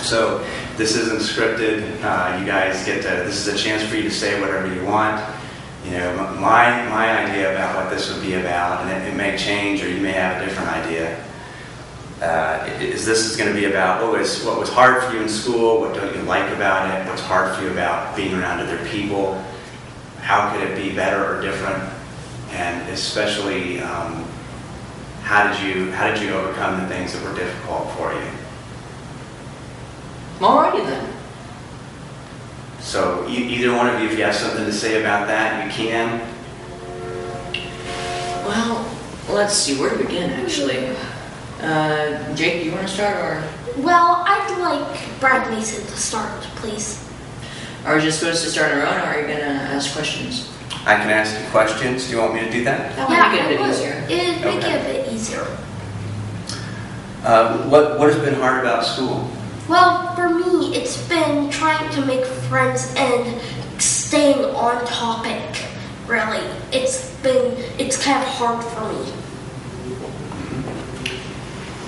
So this isn't scripted. You guys get to, this is a chance for you to say whatever you want. You know, my idea about what this would be about, and it may change or you may have a different idea, is this is going to be about what was hard for you in school, what don't you like about it, what's hard for you about being around other people, how could it be better or different, and especially how did you overcome the things that were difficult for you. Alrighty then. So either one of you, if you have something to say about that, you can. Well, let's see, where to begin actually. Jake, do you want to start or? Well, I'd like Brad Mason to start, please. Are we just supposed to start on our own, or are you going to ask questions? I can ask you questions. Do you want me to do that? That might make it a bit easier. It'd make it a bit easier. What has been hard about school? Well, for me, it's been trying to make friends and staying on topic, really. It's kind of hard for me.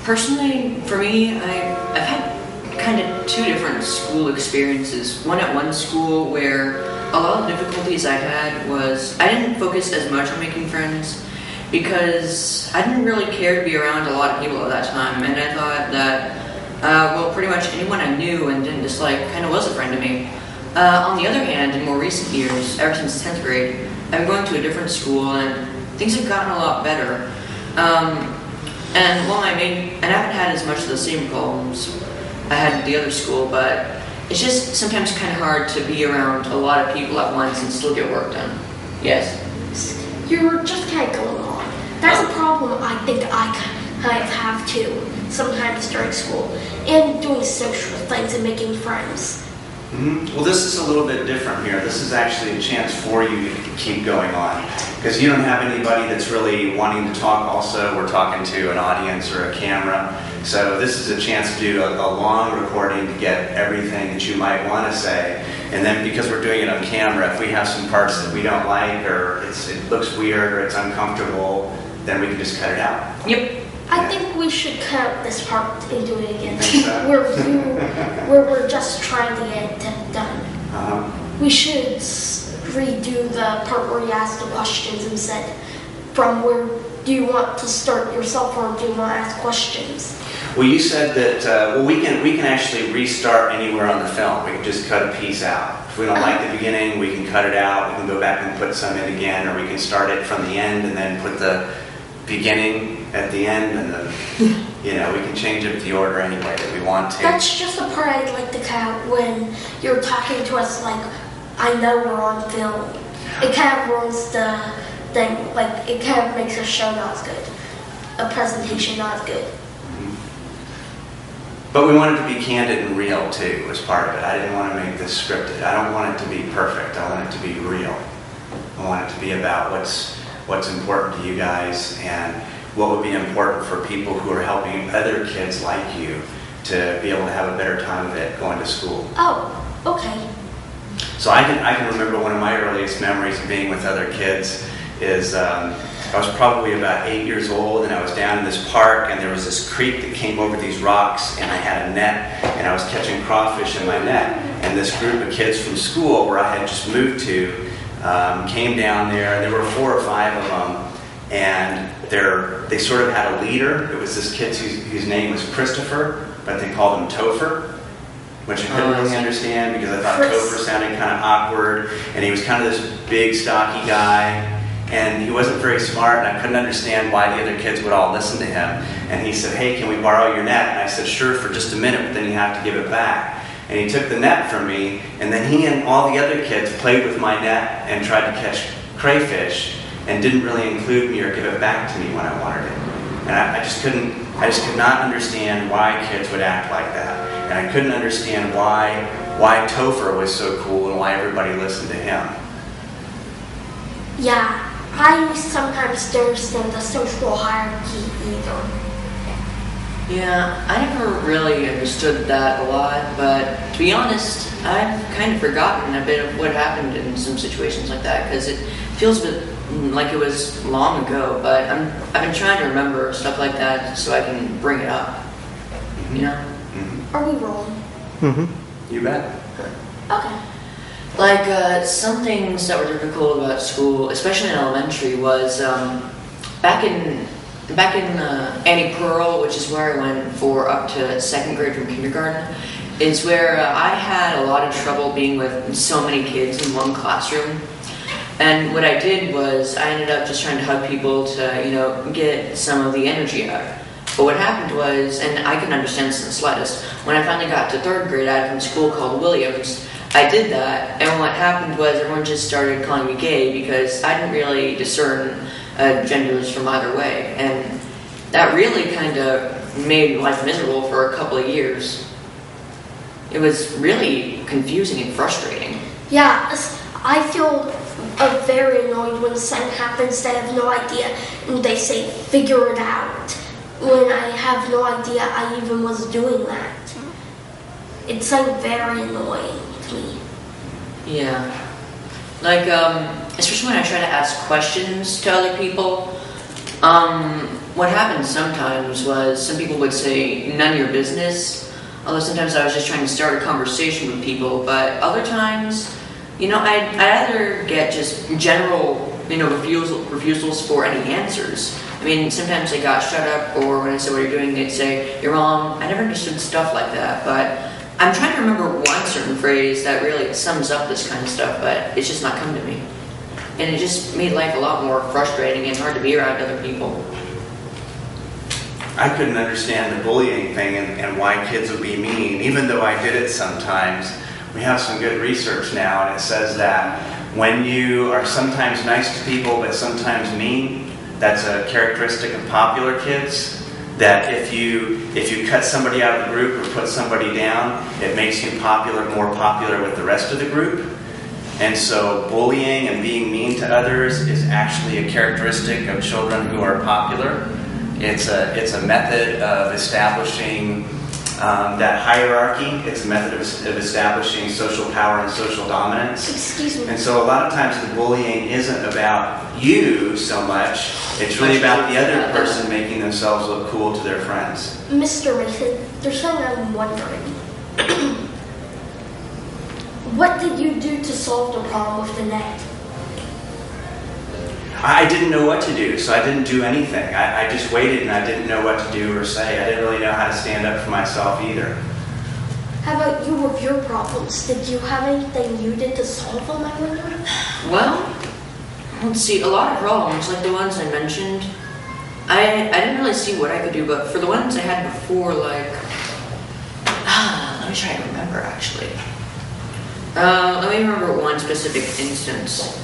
Personally, for me, I've had kind of two different school experiences. One at one school where a lot of the difficulties I had was I didn't focus as much on making friends because I didn't really care to be around a lot of people at that time, and I thought that well, pretty much anyone I knew and didn't dislike kind of was a friend to me. On the other hand, in more recent years, ever since 10th grade, I've been going to a different school and things have gotten a lot better. And while I haven't had as much of the same problems I had at the other school, but it's just sometimes kind of hard to be around a lot of people at once and still get work done. Yes? You're just kind of going on. That's a problem I think I kind of have too, sometimes during school, and doing social things and making friends. Mm-hmm. Well, this is a little bit different here. This is actually a chance for you to keep going on, because you don't have anybody that's really wanting to talk also. We're talking to an audience or a camera. So this is a chance to do a long recording to get everything that you might want to say. And then because we're doing it on camera, if we have some parts that we don't like, or it looks weird or it's uncomfortable, then we can just cut it out. Yep. I think we should cut this part and do it again. So? where we're just trying to get it done. We should redo the part where you asked the questions and said, from where do you want to start yourself, or do you want to ask questions? Well, you said that well, we can actually restart anywhere on the film. We can just cut a piece out. If we don't like the beginning, we can cut it out. We can go back and put some in again, or we can start it from the end and then put the beginning at the end, and then we can change it the order any way that we want to. That's just the part I'd like to cut out when you're talking to us like, I know we're on film. It kind of ruins the thing, like it kind of makes a show not as good, a presentation not as good. But we want it to be candid and real too, as part of it. I didn't want to make this scripted. I don't want it to be perfect. I want it to be real. I want it to be about what's important to you guys and what would be important for people who are helping other kids like you to be able to have a better time of it going to school. Oh, okay. So I can remember one of my earliest memories of being with other kids is I was probably about 8 years old, and I was down in this park, and there was this creek that came over these rocks, and I had a net, and I was catching crawfish in my net. And this group of kids from school where I had just moved to came down there, and there were 4 or 5 of them, and they sort of had a leader. It was this kid whose name was Christopher, but they called him Topher, which I couldn't really understand because I thought Topher sounded kind of awkward, and he was kind of this big, stocky guy. And he wasn't very smart, and I couldn't understand why the other kids would all listen to him. And he said, "Hey, can we borrow your net?" And I said, "Sure, for just a minute, but then you have to give it back." And he took the net from me, and then he and all the other kids played with my net and tried to catch crayfish, and didn't really include me or give it back to me when I wanted it. And I just could not understand why kids would act like that. And I couldn't understand why Topher was so cool and why everybody listened to him. Yeah. I sometimes don't understand the social hierarchy either. Yeah, I never really understood that a lot, but to be honest, I've kind of forgotten a bit of what happened in some situations like that, because it feels a bit like it was long ago, but I've been trying to remember stuff like that so I can bring it up, you know? Are we rolling? You bet. Okay. Like, some things that were difficult about school, especially in elementary, was back in Annie Pearl, which is where I went for up to 2nd grade from kindergarten, is where I had a lot of trouble being with so many kids in one classroom. And what I did was I ended up just trying to hug people to, get some of the energy out. But what happened was, and I can understand this in the slightest, when I finally got to 3rd grade, I had from school called Williams. I did that, and what happened was everyone just started calling me gay because I didn't really discern genders from either way. And that really kind of made life miserable for a couple of years. It was really confusing and frustrating. Yeah, I feel very annoyed when something happens that I have no idea and they say, figure it out, when I have no idea I even was doing that. It's like very annoying to me. Yeah. Like, especially when I try to ask questions to other people, what happened sometimes was some people would say, none of your business, although sometimes I was just trying to start a conversation with people, but other times, I'd either get just general, refusals for any answers. I mean, sometimes they got shut up, or when I said what you're doing, they'd say, you're wrong. I never understood stuff like that, but I'm trying to remember one certain phrase that really sums up this kind of stuff, but it's just not come to me. And it just made life a lot more frustrating and hard to be around other people. I couldn't understand the bullying thing and why kids would be mean, even though I did it sometimes. We have some good research now, and it says that when you are sometimes nice to people but sometimes mean, that's a characteristic of popular kids. That if you cut somebody out of the group or put somebody down, it makes you more popular with the rest of the group. And so bullying and being mean to others is actually a characteristic of children who are popular. It's a method of establishing that hierarchy. It's a method of establishing social power and social dominance. Excuse me. And so a lot of times the bullying isn't about you so much. It's really about the other person making themselves look cool to their friends. Mr. Mason, there's something I'm wondering. What did you do to solve the problem with the net? I didn't know what to do, so I didn't do anything. I just waited, and I didn't know what to do or say. I didn't really know how to stand up for myself either. How about you with your problems? Did you have anything you did to solve them, I wonder? Well, let's see, a lot of problems, like the ones I mentioned, I didn't really see what I could do, but for the ones I had before, let me try to remember, actually. Let me remember one specific instance.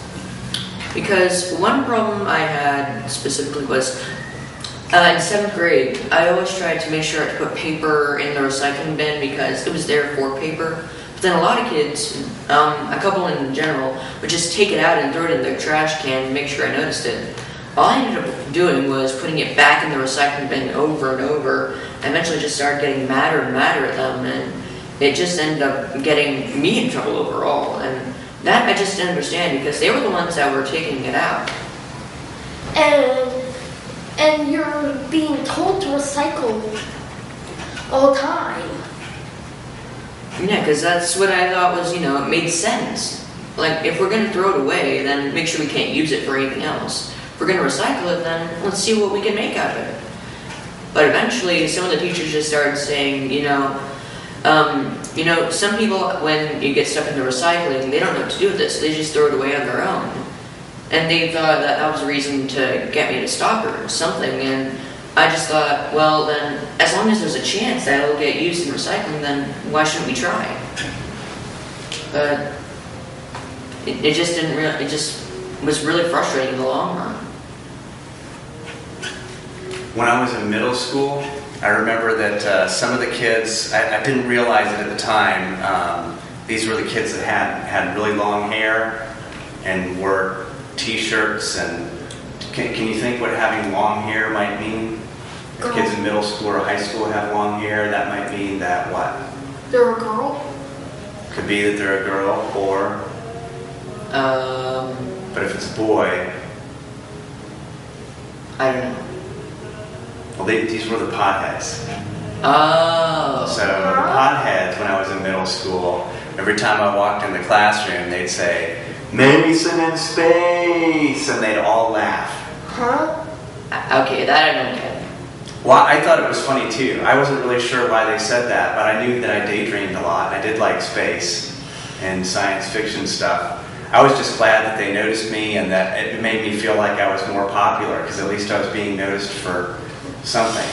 Because one problem I had specifically was, in 7th grade, I always tried to make sure to put paper in the recycling bin because it was there for paper. But then a lot of kids, a couple in general, would just take it out and throw it in their trash can to make sure I noticed it. All I ended up doing was putting it back in the recycling bin over and over. I eventually just started getting madder and madder at them, and it just ended up getting me in trouble overall. And that I just didn't understand because they were the ones that were taking it out. And you're being told to recycle all the time. Yeah, because that's what I thought was, it made sense. Like, if we're going to throw it away, then make sure we can't use it for anything else. If we're going to recycle it, then let's see what we can make out of it. But eventually, some of the teachers just started saying, some people, when you get stuff into recycling, they don't know what to do with this. They just throw it away on their own. And they thought that was a reason to get me to stop or something. And I just thought, well, then, as long as there's a chance that it'll get used in recycling, then why shouldn't we try? But it just didn't really, it just was really frustrating in the long run. When I was in middle school, I remember that some of the kids, I didn't realize it at the time, these were the kids that had really long hair and wore t-shirts, and can you think what having long hair might mean? If kids in middle school or high school have long hair, that might mean that what? They're a girl? Could be that they're a girl, or... But if it's a boy... I don't know. Well, these were the potheads. Oh. So the potheads, when I was in middle school, every time I walked in the classroom, they'd say, "Mason in space," and they'd all laugh. Huh? Okay, that I don't get. Well, I thought it was funny too. I wasn't really sure why they said that, but I knew that I daydreamed a lot. I did like space and science fiction stuff. I was just glad that they noticed me and that it made me feel like I was more popular, because at least I was being noticed for something.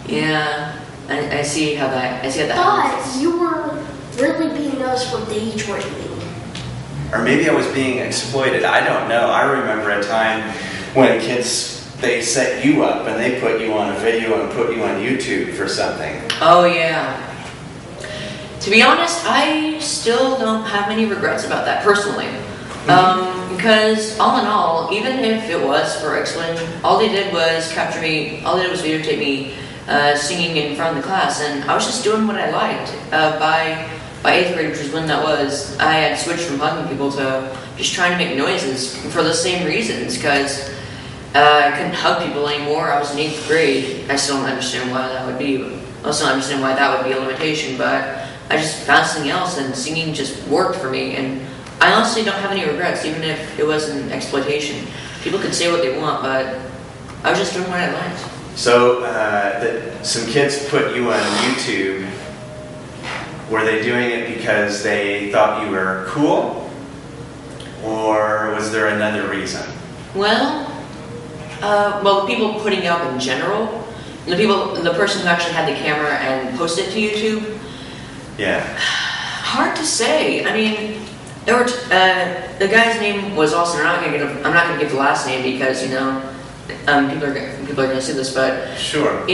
Yeah, I see how that. I see how that. But happens. you were really being noticed for daydreaming. Or maybe I was being exploited. I don't know. I remember a time when kids, they set you up and they put you on a video and put you on YouTube for something. Oh yeah. To be honest, I still don't have many regrets about that personally. Because all in all, even if it was for exploitation, all they did was capture me. All they did was videotape me singing in front of the class, and I was just doing what I liked. By 8th grade, which was when that was, I had switched from hugging people to just trying to make noises for the same reasons, because I couldn't hug people anymore. I was in 8th grade. I still don't understand why that would be. I also don't understand why that would be a limitation, but I just found something else, and singing just worked for me. And I honestly don't have any regrets, even if it wasn't exploitation. People could say what they want, but I was just doing what I liked. So, some kids put you on YouTube. Were they doing it because they thought you were cool? Or was there another reason? Well, the people putting it up in general, the person who actually had the camera and posted it to YouTube. Yeah. Hard to say. I mean, there were the guy's name was Austin. I'm not gonna give the last name because people are gonna see this, but sure.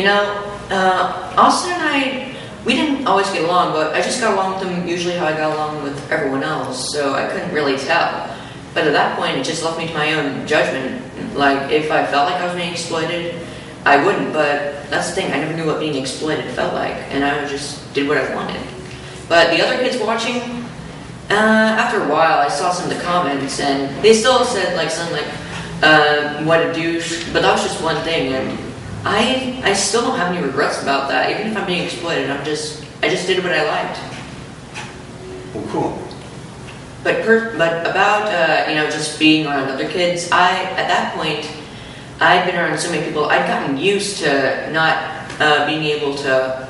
Austin and I, we didn't always get along, but I just got along with him usually how I got along with everyone else, so I couldn't really tell. But at that point, it just left me to my own judgment. Like, if I felt like I was being exploited, I wouldn't, but that's the thing, I never knew what being exploited felt like, and I just did what I wanted. But the other kids watching, after a while, I saw some of the comments, and they still said, like, something like, what a douche, but that was just one thing, and I still don't have any regrets about that. Even if I'm being exploited, I just did what I liked. Well, cool. But about just being around other kids, at that point, I'd been around so many people. I'd gotten used to not being able to,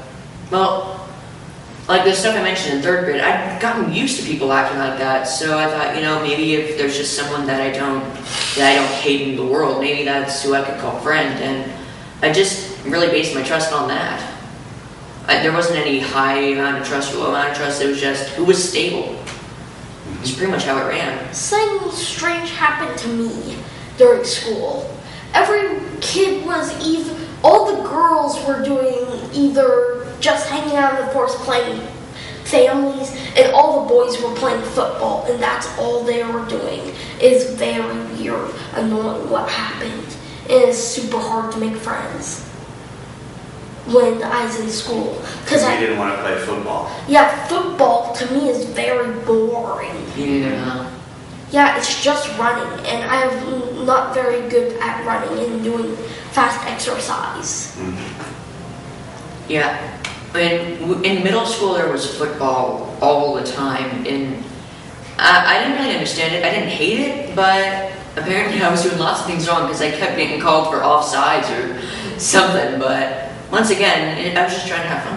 like the stuff I mentioned in 3rd grade. I'd gotten used to people acting like that. So I thought, maybe if there's just someone that I don't hate in the world, maybe that's who I could call friend. And I just really based my trust on that. There wasn't any high amount of trust or low amount of trust. It was just who was stable. It's pretty much how it ran. Something strange happened to me during school. Every kid was all the girls were doing either just hanging out in the forest playing families, and all the boys were playing football, and that's all they were doing. It's very weird, annoying what happened. It is super hard to make friends when I was in school. Because you didn't want to play football. Yeah, football to me is very boring. Yeah. Yeah, it's just running, and I'm not very good at running and doing fast exercise. Mm-hmm. Yeah. In middle school, there was football all the time, and I didn't really understand it. I didn't hate it, but apparently I was doing lots of things wrong because I kept getting called for offsides or something. But once again, I was just trying to have fun.